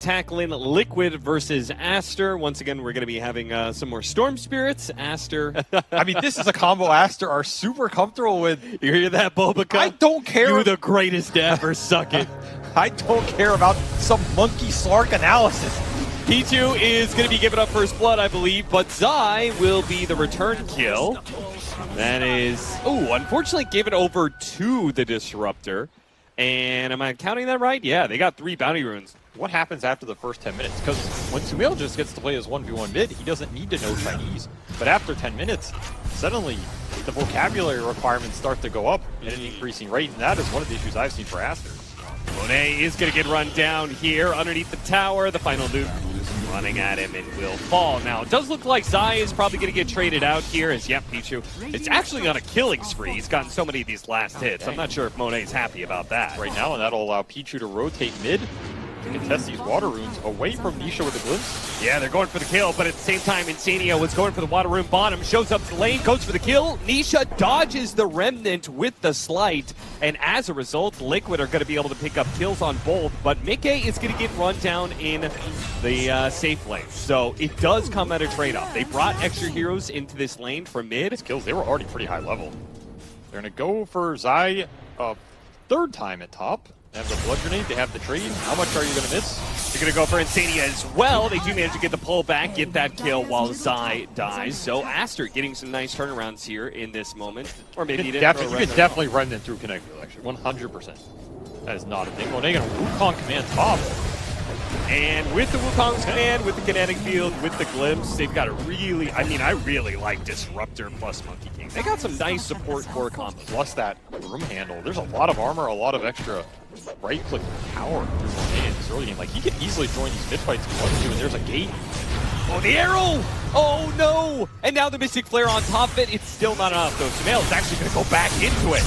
Tackling Liquid versus Aster. Once again, we're going to be having some more Storm Spirits. Aster. I mean, this is a combo Aster are super comfortable with. You hear that, Bobica? I don't care. You're the greatest ever. Suck it. I don't care about some monkey Slark analysis. P2 is going to be giving up first blood, I believe, but Zai will be the return kill. That is... Oh, unfortunately gave it over to the Disruptor. And am I counting that right? Yeah, they got 3 bounty runes. What happens after the first 10 minutes? Because when SUMAIL just gets to play as 1v1 mid, he doesn't need to know Chinese. But after 10 minutes, suddenly the vocabulary requirements start to go up at an increasing rate, and that is one of the issues I've seen for Aster. Monet is going to get run down here underneath the tower. The final nuke running at him and will fall. Now, it does look like Zai is probably going to get traded out here as, yep, Pichu. It's actually on a killing spree. He's gotten so many of these last hits. I'm not sure if Monet's happy about that. Right now, and that'll allow Pichu to rotate mid to contest these water runes away from Nisha with a glimpse. Yeah, they're going for the kill, but at the same time, Insania was going for the water rune bottom, shows up to the lane, goes for the kill. Nisha dodges the remnant with the slight, and as a result, Liquid are going to be able to pick up kills on both, but Mickey is going to get run down in the safe lane. So it does come at a trade-off. They brought extra heroes into this lane from mid. His kills, they were already pretty high level. They're going to go for Zai third time at top. They have the blood grenade, they have the trade. How much are you going to miss? They're going to go for Insania as well. They do manage to get the pull back, get that kill while Zai dies. So Aster getting some nice turnarounds here in this moment. Or maybe he didn't. You can definitely run them through Connect Wheel, actually. 100%. That is not a thing. Monet going to Wukong command top. And with the Wukong's command, with the kinetic field, with the glimpse, they've got a really, I mean, I really like Disruptor plus Monkey King. They got some nice support core combos. Plus that room handle. There's a lot of armor, a lot of extra right-click power through Monet in this early game. Like, he could easily join these mid-fights if he wants to, and there's a gate. Oh, the arrow! Oh, no! And now the Mystic Flare on top of it. It's still not enough, though. SUMAIL is actually going to go back into it.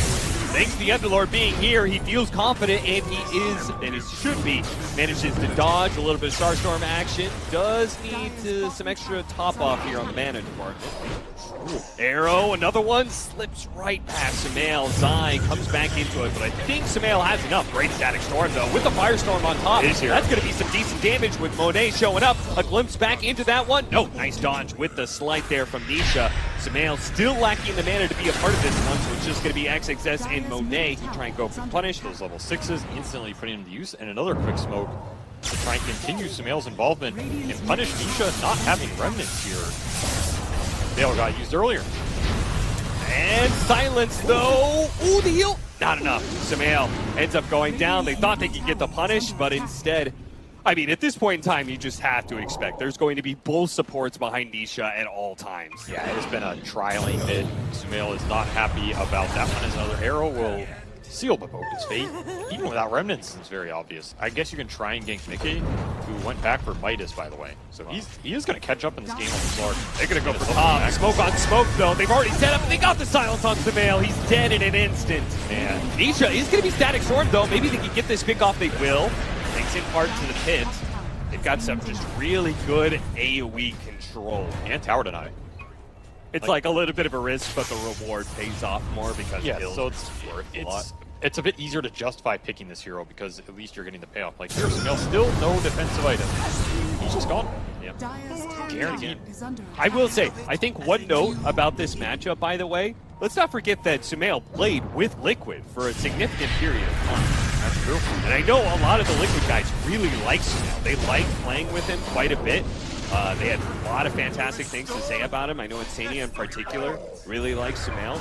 Thanks to the Underlord being here, he feels confident, and he is, and he should be, manages to dodge a little bit of Starstorm action. Does need some extra top off here on the mana department. Ooh. Arrow, another one, slips right past SUMAIL. Zai comes back into it, but I think SUMAIL has enough. Great static storm, though, with the Firestorm on top. That's going to be some decent damage with Monet showing up. A glimpse back into that one. No, nice dodge with the slight there from Nisha. SUMAIL still lacking the mana to be a part of this one, so it's just going to be XXS and Monet who try and go for the punish. Those level 6s instantly putting him to use, and another quick smoke to try and continue SUMAIL's involvement and punish Nisha not having remnants here. Bale got used earlier. And silence though. Ooh, the heal. Not enough. SUMAIL ends up going down. They thought they could get the punish, but instead, I mean, at this point in time, you just have to expect there's going to be both supports behind Nisha at all times. Yeah, it's been a trialing mid. SUMAIL is not happy about that one, as another arrow will seal Baboka's fate. Even without remnants, it's very obvious. I guess you can try and gank Mickey, who went back for Midas, by the way. So he is going to catch up in this game on the start. They're going to go for top. Smoke on smoke, though. They've already set up, and they got the silence on SUMAIL. He's dead in an instant. And Nisha is going to be static storm, though. Maybe they can get this pick off. They will. Thanks in part to the pit. They've got some just really good AoE control. And tower deny. It's like a little bit of a risk, but the reward pays off more because so it's worth a lot. It's a bit easier to justify picking this hero because at least you're getting the payoff. Like here, SUMAIL still no defensive item. He's just gone. Yeah. Guaranteed. I will say, I think one note about this matchup, by the way, let's not forget that SUMAIL played with Liquid for a significant period of time. That's true. And I know a lot of the Liquid guys really like SUMAIL. They like playing with him quite a bit. They had a lot of fantastic things to say about him. I know Insania in particular really likes SUMAIL.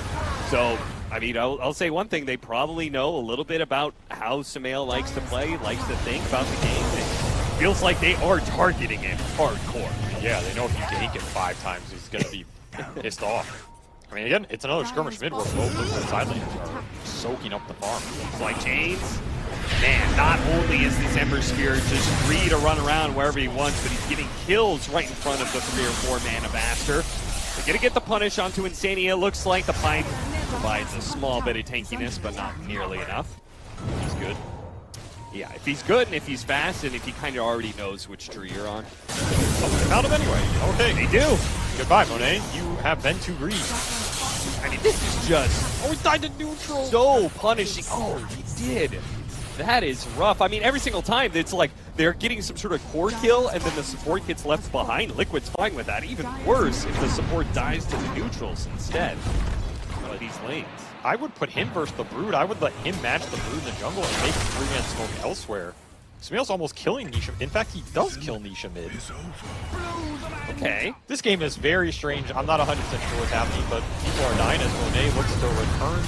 So, I mean, I'll say one thing. They probably know a little bit about how SUMAIL likes to play, likes to think about the game. It feels like they are targeting him hardcore. Yeah, they know if you gank it 5 times, he's going to be pissed off. I mean, again, it's another skirmish mid where both of the side laners are soaking up the farm. Like Chains. Man, not only is this Ember Spear just free to run around wherever he wants, but he's getting kills right in front of the 3 or 4 man of Aster. They're going to get the punish onto Insania. Looks like the pipe provides a small bit of tankiness, but not nearly enough. He's good. Yeah, if he's good and if he's fast and if he kind of already knows which tree you're on. Oh, they found him anyway. Okay, they do. Goodbye, Monet. You have been too greedy. I mean, this is just... Oh, he died to neutral. So punishing. Oh, he did. That is rough. I mean, every single time it's like they're getting some sort of core kill and then the support gets left behind. Liquid's fine with that. Even worse if the support dies to the neutrals instead of these lanes. I would put him versus the Brood. I would let him match the Brood in the jungle and make 3-man smoke elsewhere. SUMAIL's almost killing Nisha. In fact, he does kill Nisha mid. Okay. This game is very strange. I'm not 100% sure what's happening, but people are dying as Monet looks to return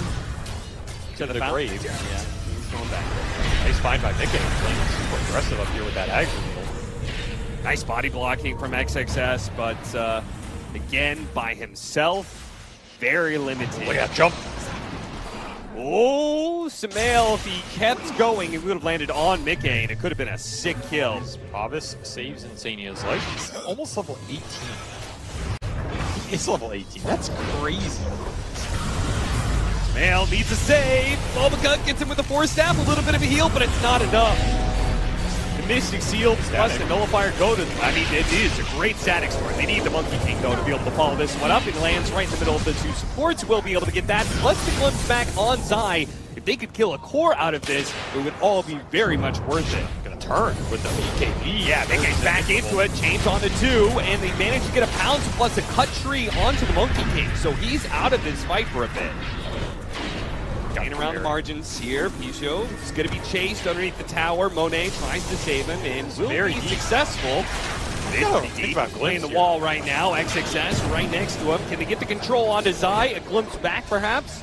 to the grave. Yeah, he's going back. Nice find by Mickey. Playing super aggressive up here with that aggro. Nice body blocking from XXS, but again, by himself, very limited. Look at that jump. Oh, SUMAIL, if he kept going, he would have landed on Mickey, and it could have been a sick kill. Provis saves Insania's life. He's almost level 18. He's level 18. That's crazy. SUMAIL needs a save. Mobica gets him with the Force Staff, a little bit of a heal, but it's not enough. The Mystic Seal plus the Nullifier go to them. I mean, it is a great static store. They need the Monkey King, though, to be able to follow this one up. It lands right in the middle of the two supports. Will be able to get that. Plus the glimpse back on Zai. If they could kill a core out of this, it would all be very much worth it. Gonna turn with the BKB. Yeah, they get back into it, change on the 2, and they manage to get a pounce plus a cut tree onto the Monkey King. So he's out of this fight for a bit. Getting around the margins here. Picho is going to be chased underneath the tower. Monet tries to save him and will be successful. He's playing the wall right now. XXS right next to him. Can they get the control onto Zai? A glimpse back, perhaps?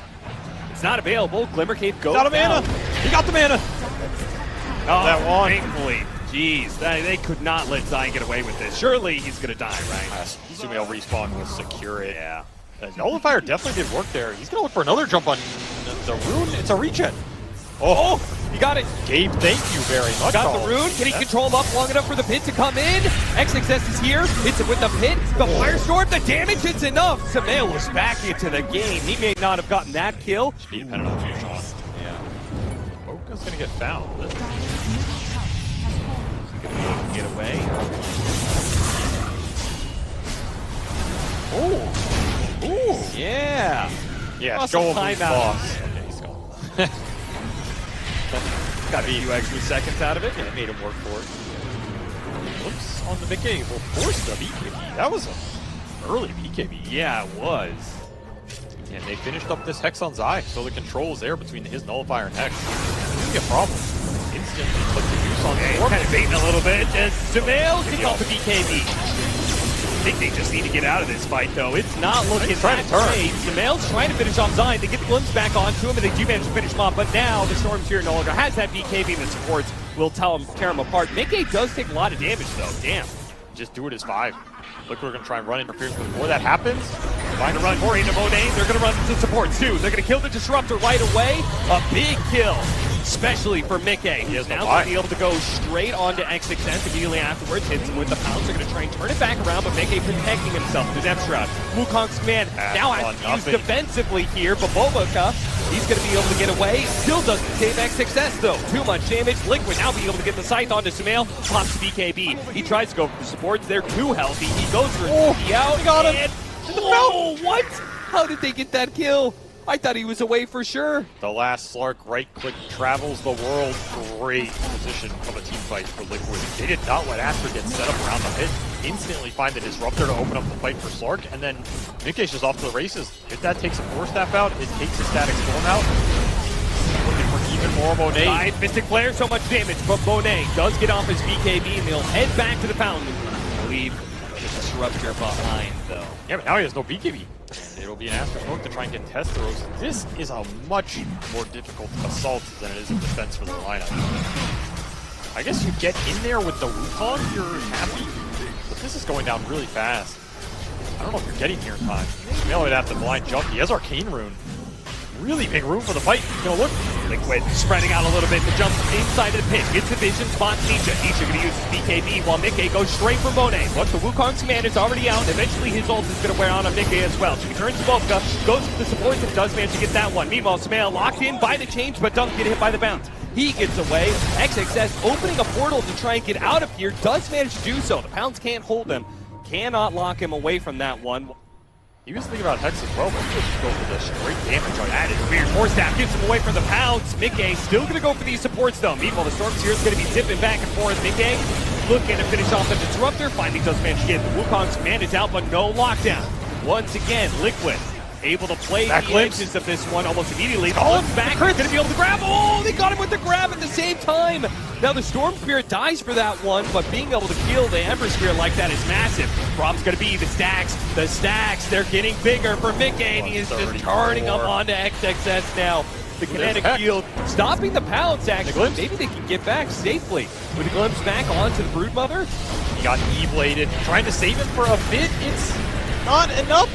It's not available. Glimmer Cape goes out of mana. He got the mana. Oh, that one. Thankfully. Jeez, they could not let Zai get away with this. Surely he's going to die, right? SUMAIL respawn will secure it. Yeah. Nullifier definitely did work there. He's going to look for another jump on the rune. It's a regen. Oh, you got it. Gabe, thank you very much. Got the rune. Can he control him up long enough for the pit to come in? XXS is here. Hits it with the pit. The Firestorm. The damage, it's enough. SUMAIL was back into the game. He may not have gotten that kill. Speed dependent on fusion. Yeah. Boka's going to get found. He's going to be able to get away. Oh. Ooh, yeah. Yeah, awesome show him boss. Okay, he's gone. Got a few extra seconds out of it. Yeah, it made him work for it. Whoops, on the Mickey. Will force the BKB. That was an early BKB. Yeah, it was. And they finished up this Hex on Zai, so the control is there between his Nullifier and Hex. This is going to be a problem. Instantly put the juice on the kind of baiting a little bit. SUMAIL gets off the BKB. I think they just need to get out of this fight, though. It's not looking that great. SUMAIL's trying to finish off Zai. They get the glimpse back onto him, and they do manage to finish him off. But now the Storm's here no longer has that BKB, and the supports will tear him apart. Mickey does take a lot of damage, though. Damn. Just do it as 5. Look, we're going to try and run interference. But before that happens, trying to run more into Monet. They're going to run into supports, too. They're going to kill the Disruptor right away. A big kill. Especially for Mickey. He's now going to be able to go straight onto XXS immediately afterwards. Hits him with the pounce. They're going to try and turn it back around, but Mickey protecting himself. The Depth Shroud. Wukong's command now has to use defensively here, but Mobica, he's going to be able to get away. Still doesn't save XXS, though. Too much damage. Liquid now being able to get the scythe onto SUMAIL. Pops the BKB. He tries to go for the supports. They're too healthy. He goes for the out. He got him. Whoa, what? How did they get that kill? I thought he was away for sure. The last Slark right-click travels the world. Great position of a team fight for Liquid. They did not let Aster get set up around the pit. Instantly find the Disruptor to open up the fight for Slark, and then Mickey's just off to the races. If that takes a Force Staff out, it takes a Static Storm out. Looking for even more Monet. Right, Mystic Flare, so much damage, but Monet does get off his BKB, and they'll head back to the Fountain. I believe the Disruptor behind, though. Yeah, but now he has no BKB. It'll be an Aster Smoke to try and get Testeros. This is a much more difficult assault than it is a defense for the lineup. I guess you get in there with the Wukong, you're happy, but this is going down really fast. I don't know if you're getting here in time. SUMAIL would have to blind jump. He has Arcane Rune. Really big room for the fight. You know, look. Liquid spreading out a little bit. The jump inside of the pit. Gets the vision, spots Nisha. Nisha going to use his BKB while Mickey goes straight for Monet. Look, the Wukong's command is already out. Eventually his ult is going to wear on Mickey as well. She returns to Volka, goes for the supports and does manage to get that one. Meanwhile, SUMAIL locked in by the change, but doesn't get hit by the bounce. He gets away. XXS opening a portal to try and get out of here. Does manage to do so. The Pounds can't hold him. Cannot lock him away from that one. He was thinking about Hex as well, but he just go for the straight damage on That is weird. Force Staff gets him away from the pounce. Mickey still going to go for these supports, though. Meanwhile, the Stormseer is going to be zipping back and forth. Mickey looking to finish off the Disruptor. Finally does manage to get the Wukong's command is out, but no lockdown. Once again, Liquid able to play the edges of this one almost immediately. Oh, back, going to be able to grab. Oh, they got him with the grab at the same time. Now the Storm Spirit dies for that one, but being able to kill the Ember Spirit like that is massive. Problem's going to be the stacks. The stacks, they're getting bigger for Mickey, and he is just turning them onto XXS now. The kinetic field stopping the pounce, actually. Maybe they can get back safely. With a glimpse back onto the Broodmother. He got E-bladed, trying to save him for a bit. It's not enough.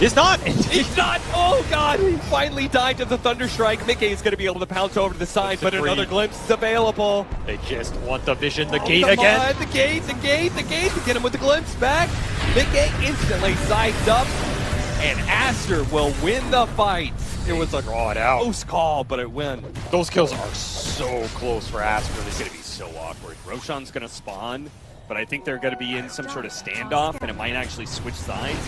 It's not. It's not. Oh, God. He finally died to the Thunderstrike. Mickey is going to be able to pounce over to the side, but another glimpse is available. They just want the vision, the gate again. The gate. To get him with the glimpse back. Mickey instantly sized up, and Aster will win the fight. It was a close call, but it win. Those kills are so close for Aster. It's going to be so awkward. Roshan's going to spawn, but I think they're going to be in some sort of standoff, and it might actually switch sides.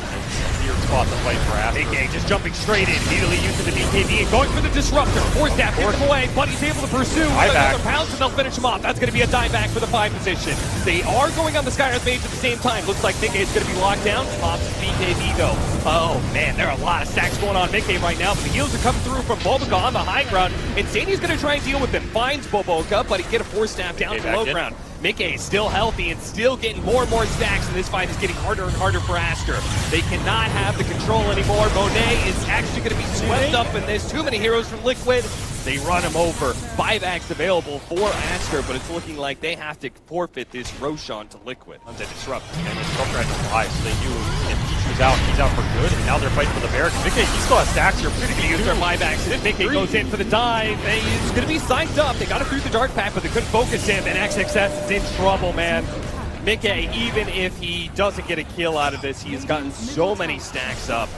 Weird spot to fight for Aster. Mickey just jumping straight in, immediately using the BKB and going for the Disruptor. Force Staff gets him away, but he's able to pursue another pounce, and they'll finish him off. That's going to be a dieback for the 5 position. They are going on the Skyrath Mage at the same time. Looks like Mickey is going to be locked down. Pops BKB though. Oh man, there are a lot of stacks going on Mickey right now, but the heals are coming through from Boboka on the high ground. Insany's going to try and deal with them. Finds Boboka, but he get a Force Staff down to the low ground. Mickey is still healthy and still getting more and more stacks, and this fight is getting harder and harder for Aster. They cannot have the control anymore. Monet is actually going to be swept up in this. Too many heroes from Liquid. They run him over. 5 acts available for Aster, but it's looking like they have to forfeit this Roshan to Liquid. The Disrupt. And the Disruptor had to fly, so they knew if he's out for good. And now they're fighting for the Barracks. Mickey, he still has stacks here. They're going to use their 5 accident. Mickey goes in for the dive. And he's going to be psyched up. They got him through the Dark Path, but they couldn't focus him. And XXS is in trouble, man. Mickey, even if he doesn't get a kill out of this, he has gotten so many stacks up.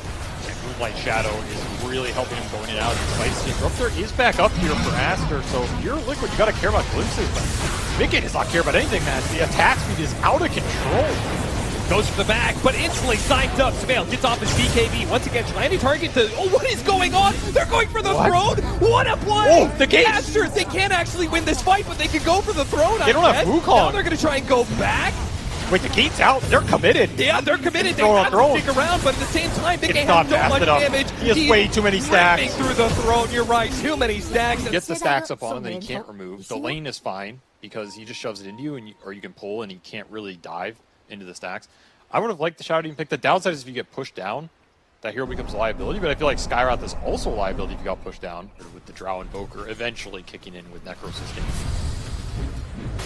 Moonlight Shadow is really helping him going in and out of these fights. Disruptor is back up here for Aster, so if you're Liquid, you gotta care about glimpses, but Mickey does not care about anything, man. The attack speed is out of control. Goes for the back, but instantly psyched up. SUMAIL gets off his BKB. Once again, trying to target the... Oh, what is going on? They're going for the throne? What a play! Oh, the gate! Aster, they can't actually win this fight, but they can go for the throne. They don't have Wukong. Now they're gonna try and go back. Wait, the gate's out. They're committed. Yeah, they're committed. They have to stick around, but at the same time, Mickey has so much damage. He has way too many stacks. Through the throne, you're right. Too many stacks. He gets the stacks up on him that he can't remove. The lane is fine because he just shoves it into you, and or you can pull, and he can't really dive into the stacks. I would have liked the Shadow to even pick. The downside is if you get pushed down, that hero becomes a liability, but I feel like Skyrath is also a liability if you got pushed down, with the Drow Invoker eventually kicking in with Necro System.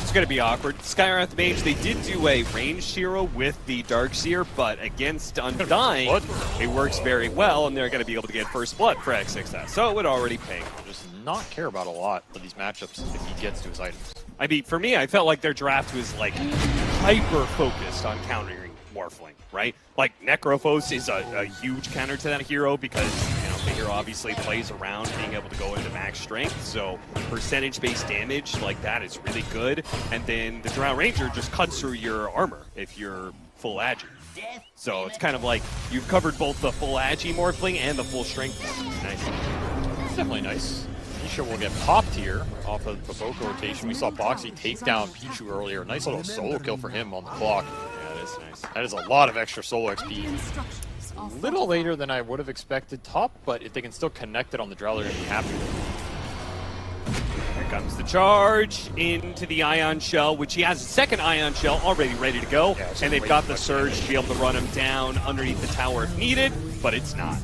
It's going to be awkward. Skyrath Mage, they did do a ranged hero with the Darkseer, but against Undying, it works very well, and they're going to be able to get first blood for XXS, so it would already pay. Just not care about a lot of these matchups if he gets to his items. I mean, for me, I felt like their draft was like hyper-focused on countering Morphling, right? Like, Necrophos is a huge counter to that hero because, you know, the hero obviously plays around being able to go into max strength, so percentage-based damage like that is really good. And then the Drow Ranger just cuts through your armor if you're full agi. So it's kind of like you've covered both the full agi Morphling and the full strength. Nice. It's definitely nice. Misha will get popped here off of the Boca rotation. We saw Boxy take down Pichu earlier. Nice little solo kill for him on the clock. Yeah, that's nice. That is a lot of extra solo XP. A little later than I would have expected top, but if they can still connect it on the Drow, they're going to be happy. Here comes the charge into the Ion Shell, which he has a second Ion Shell already ready to go. Yeah, and they've got the Surge to be able to run him down underneath the tower if needed, but it's not.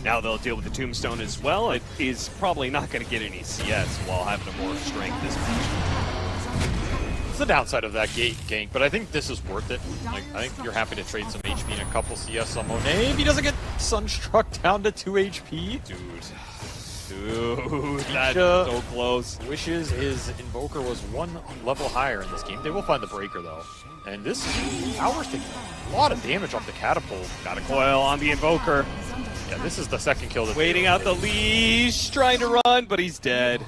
Now they'll deal with the Tombstone as well. It is probably not going to get any CS while having a more strength this match. It's the downside of that gate gank, but I think this is worth it. Like, I think you're happy to trade some HP and a couple CS on Monet if he doesn't get Sunstruck down to 2 HP. Dude, that's so close. Wishes his Invoker was 1 level higher in this game. They will find the Breaker, though. And this Tower's taking a lot of damage off the Catapult. Got a coil on the Invoker. Yeah, this is the second kill. Waiting out the leash, trying to run, but he's dead.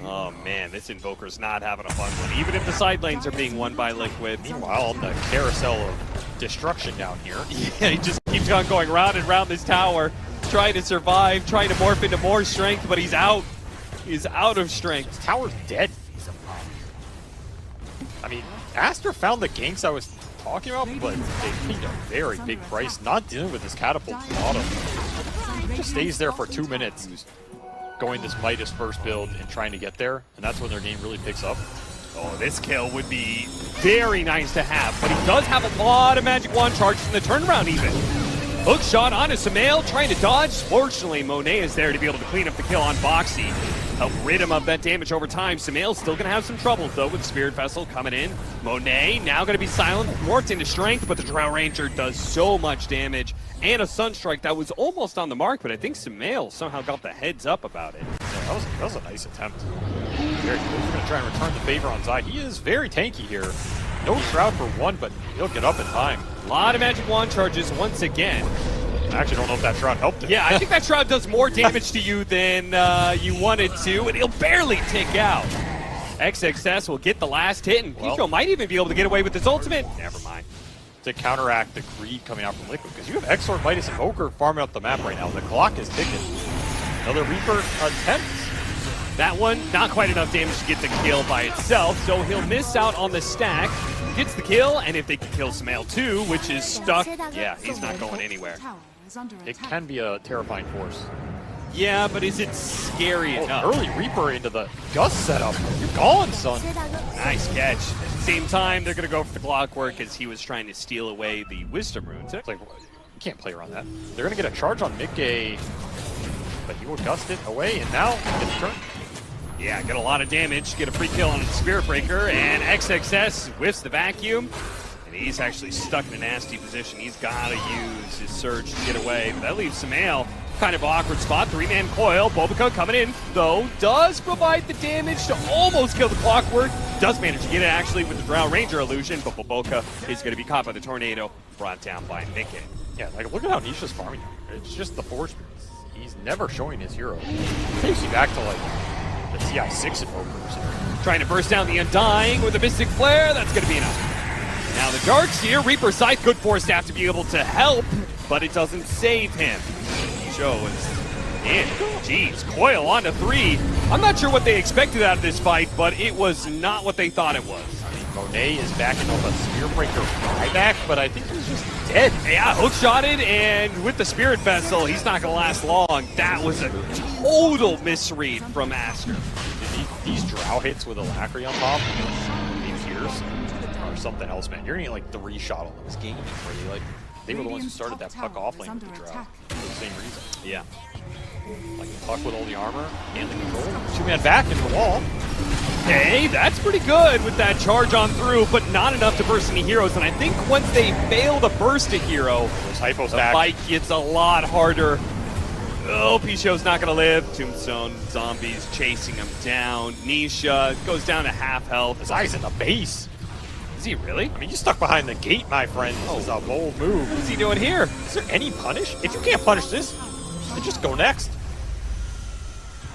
Oh man, this Invoker's not having a fun one, even if the side lanes are being won by Liquid. Meanwhile, on the carousel of destruction down here. Yeah, he just keeps keeps on going round and round this tower, trying to survive, trying to morph into more strength, but he's out. He's out of strength. This tower's dead. I mean, Aster found the ganks I was talking about, but they paid a very big price not dealing with this catapult bottom. Just stays there for 2 minutes, going this Midas first build and trying to get there, and that's when their game really picks up. Oh, this kill would be very nice to have, but he does have a lot of Magic Wand charges in the turnaround even. Hook shot onto SUMAIL, trying to dodge. Fortunately, Monet is there to be able to clean up the kill on Boxy. Help rid him of that damage over time. SUMAIL's still going to have some troubles, though, with Spirit Vessel coming in. Monet now going to be silent, morphed into strength, but the Drow Ranger does so much damage. And a Sunstrike that was almost on the mark, but I think SUMAIL somehow got the heads up about it. Yeah, that was a nice attempt. We're going to try and return the favor on Zai. He is very tanky here. No Shroud for one, but he'll get up in time. A lot of Magic Wand charges once again. I actually don't know if that Shroud helped him. Yeah, I think that Shroud does more damage to you than you wanted to, and he'll barely take out. XXS will get the last hit, and Pico might even be able to get away with his ultimate. Never mind. To counteract the greed coming out from Liquid, because you have Exort, Midas, and Invoker farming up the map right now. The clock is ticking. Another Reaper attempt. That one, not quite enough damage to get the kill by itself, so he'll miss out on the stack. Gets the kill, and if they can kill SUMAIL too, which is stuck, yeah, he's not going anywhere. It can be a terrifying force. Yeah, but is it scary enough? Early Reaper into the Gust setup. You're gone, son. Nice catch. At the same time, they're going to go for the Clockwork as he was trying to steal away the Wisdom Runes. It's like, you can't play around that. They're going to get a charge on Mickey, but he will Gust it away, and now it's turn. Yeah, get a lot of damage, get a free kill on the Spirit Breaker, and XXS whiffs the vacuum, and he's actually stuck in a nasty position. He's got to use his Surge to get away, but that leaves SUMAIL kind of awkward spot. 3-man coil, Bobica coming in, though, does provide the damage to almost kill the Clockwork, does manage to get it actually with the Drow Ranger illusion, but Bobica is going to be caught by the Tornado, brought down by Mickey. Yeah, like look at how Nisha's farming. It's just the Force. He's never showing his hero. It takes you back to like the TI6 Invokers. Trying to burst down the Undying with a Mystic Flare, that's going to be enough. Now the Dark's here, Reaper Scythe, good Force Staff to be able to help, but it doesn't save him. Joe is in. Jeez, Coil on to 3. I'm not sure what they expected out of this fight, but it was not what they thought it was. I mean, Monet is backing off a Spear Breaker buyback, but I think he's just dead. Yeah, hook-shotted, and with the Spirit Vessel, he's not going to last long. That was a total misread from Aster. These Drow hits with Alacrity on top, these Pierce, are something else, man. You're going to get like 3 shot on this game. Really, like, they were the ones who started that puck off lane with the Drow for the same reason. Yeah. Like the puck with all the armor and the control. 2-man back into the wall. Okay, that's pretty good with that charge on through, but not enough to burst any heroes. And I think once they fail to burst a hero, the fight gets a lot harder. Oh, Picho's not going to live. Tombstone zombies chasing him down. Nisha goes down to half health. His eye's in the base. Is he really? I mean, you stuck behind the gate, my friend. This is a bold move. What's he doing here? Is there any punish? If you can't punish this, then just go next.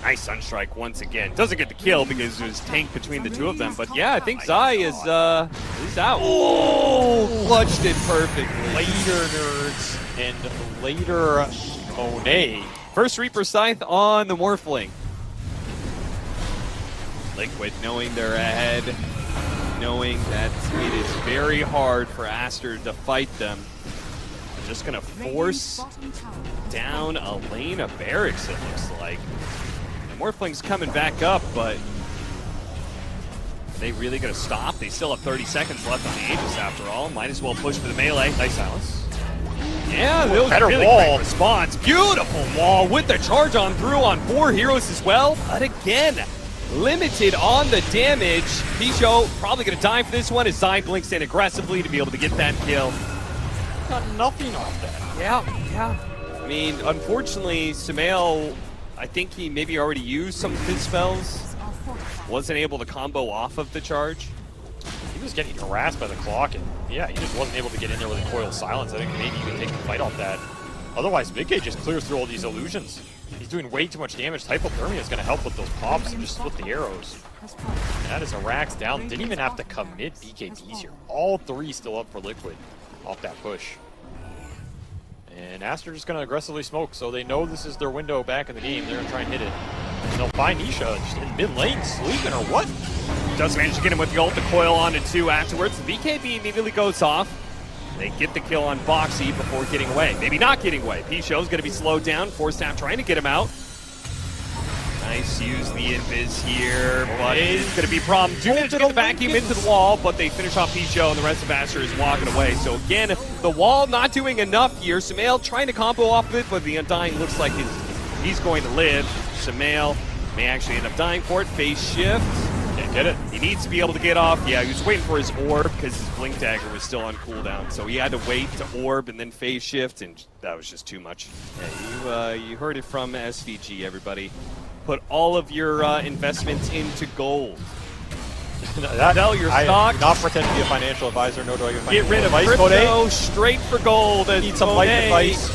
Nice Sunstrike once again. Doesn't get the kill because it was tanked between the two of them. But yeah, I think Zai is he's out. Oh, clutched it perfectly. Later, nerds, and later, Monet. First Reaper Scythe on the Morphling. Liquid knowing they're ahead, knowing that it is very hard for Aster to fight them. They're just going to force down a lane of barracks, it looks like. The Morphling's coming back up, but are they really going to stop? They still have 30 seconds left on the Aegis after all. Might as well push for the melee. Nice silence. Yeah, that was a really great response. Beautiful wall with the charge on through on 4 heroes as well. But again, limited on the damage. Picho probably going to die for this one as Zai blinks in aggressively to be able to get that kill. Got nothing off that. Yeah. I mean, unfortunately, SUMAIL, I think he maybe already used some of his spells. Wasn't able to combo off of the charge. He was getting harassed by the clock, and yeah, he just wasn't able to get in there with a coil silence. I think maybe you can take the fight off that. Otherwise, Mickey just clears through all these illusions. He's doing way too much damage. Hypothermia is going to help with those pops and just split the arrows. And that is a Rax down. Didn't even have to commit BKBs here. All 3 still up for Liquid off that push. And Aster just going to aggressively smoke, so they know this is their window back in the game. They're going to try and hit it. And they'll find Nisha just in mid lane, sleeping or what? Does manage to get him with the ult, the coil on to 2 afterwards. The BKB immediately goes off. They get the kill on Boxy before getting away. Maybe not getting away. P-Show's going to be slowed down. Force Staff trying to get him out. Nice use the invis here, but it's going to be a problem. 2 minutes to get the vacuum into the wall, but they finish off P-Show and the rest of Aster is walking away. So again, the wall not doing enough here. SUMAIL trying to combo off of it, but the Undying looks like he's going to live. SUMAIL may actually end up dying for it. Phase shift. Can't get it. He needs to be able to get off. Yeah, he was waiting for his orb because his blink dagger was still on cooldown. So he had to wait to orb and then phase shift, and that was just too much. Yeah, you heard it from SVG, everybody. Put all of your investments into gold. Sell your stock. Not pretend to be a financial advisor, nor do I give Get rid of advice. crypto, straight for gold. Need some life advice.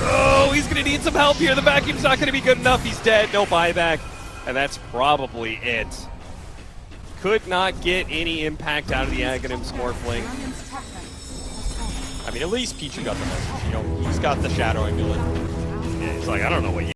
Oh, he's going to need some help here. The vacuum's not going to be good enough. He's dead. No buyback. And that's probably it. Could not get any impact out of the Aghanim's Morphling. I mean, at least Pichu got the message. You know, he's got the shadow amulet. Yeah, he's like, I don't know what you